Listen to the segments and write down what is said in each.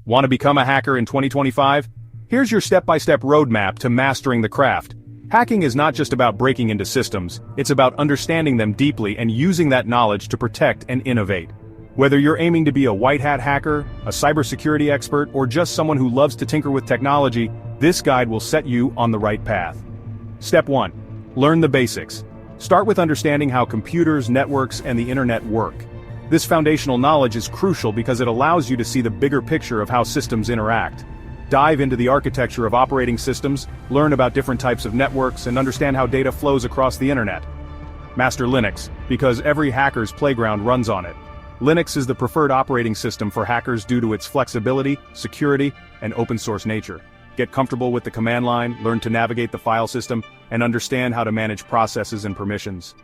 Want to become a hacker in 2025? Here's your step-by-step roadmap to mastering the craft. Hacking is not just about breaking into systems, it's about understanding them deeply and using that knowledge to protect and innovate. Whether you're aiming to be a white-hat hacker, a cybersecurity expert, or just someone who loves to tinker with technology, this guide will set you on the right path. Step 1. Learn the basics. Start with understanding how computers, networks, and the internet work. This foundational knowledge is crucial because it allows you to see the bigger picture of how systems interact. Dive into the architecture of operating systems, learn about different types of networks, and understand how data flows across the internet. Master Linux, because every hacker's playground runs on it. Linux is the preferred operating system for hackers due to its flexibility, security, and open-source nature. Get comfortable with the command line, learn to navigate the file system, and understand how to manage processes and permissions.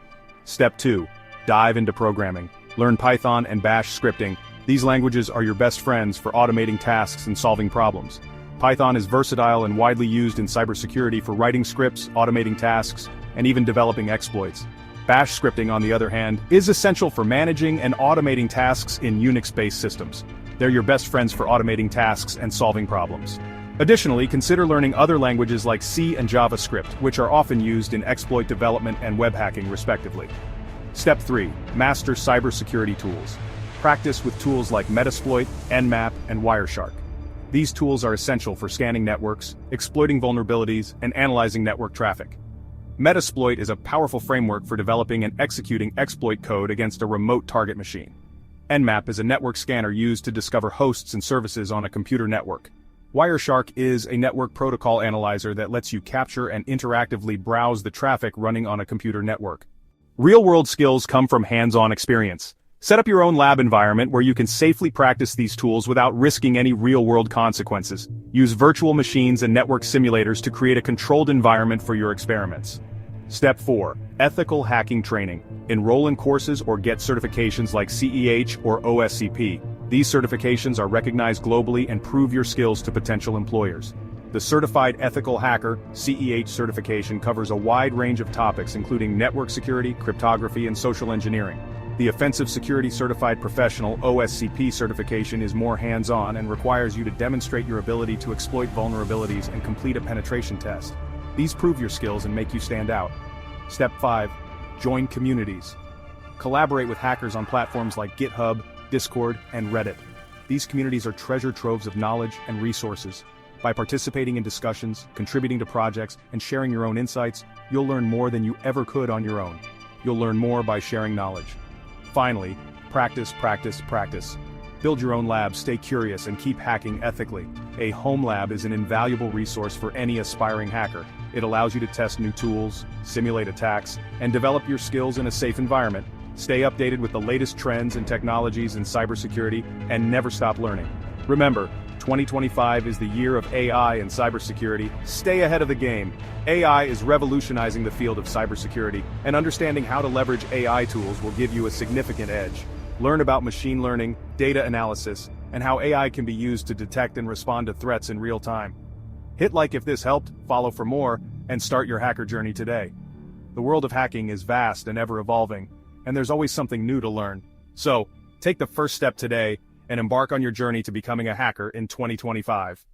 Step 2. Dive into programming. Learn Python and Bash scripting. These languages are your best friends for automating tasks and solving problems. Python is versatile and widely used in cybersecurity for writing scripts, automating tasks, and even developing exploits. Bash scripting, on the other hand, is essential for managing and automating tasks in Unix-based systems. They're your best friends for automating tasks and solving problems. Additionally, consider learning other languages like C and JavaScript, which are often used in exploit development and web hacking respectively. Step 3. Master cybersecurity tools. Practice with tools like Metasploit, Nmap, and Wireshark. These tools are essential for scanning networks, exploiting vulnerabilities, and analyzing network traffic. Metasploit is a powerful framework for developing and executing exploit code against a remote target machine. Nmap is a network scanner used to discover hosts and services on a computer network. Wireshark is a network protocol analyzer that lets you capture and interactively browse the traffic running on a computer network. Real-world skills come from hands-on experience. Set up your own lab environment where you can safely practice these tools without risking any real-world consequences. Use virtual machines and network simulators to create a controlled environment for your experiments. Step 4. Ethical hacking training. Enroll in courses or get certifications like CEH or OSCP. These certifications are recognized globally and prove your skills to potential employers. The Certified Ethical Hacker (CEH) certification covers a wide range of topics including network security, cryptography, and social engineering. The Offensive Security Certified Professional (OSCP) certification is more hands-on and requires you to demonstrate your ability to exploit vulnerabilities and complete a penetration test. These prove your skills and make you stand out. Step 5. Join communities. Collaborate with hackers on platforms like GitHub, Discord, and Reddit. These communities are treasure troves of knowledge and resources. By participating in discussions, contributing to projects, and sharing your own insights, you'll learn more than you ever could on your own. You'll learn more by sharing knowledge. Finally, practice, practice, practice. Build your own lab, stay curious, and keep hacking ethically. A home lab is an invaluable resource for any aspiring hacker. It allows you to test new tools, simulate attacks, and develop your skills in a safe environment. Stay updated with the latest trends and technologies in cybersecurity, and never stop learning. Remember, 2025 is the year of AI and cybersecurity. Stay ahead of the game. AI is revolutionizing the field of cybersecurity, and understanding how to leverage AI tools will give you a significant edge. Learn about machine learning, data analysis, and how AI can be used to detect and respond to threats in real time. Hit like if this helped, follow for more, and start your hacker journey today. The world of hacking is vast and ever evolving, and there's always something new to learn. So, take the first step today and embark on your journey to becoming a hacker in 2025.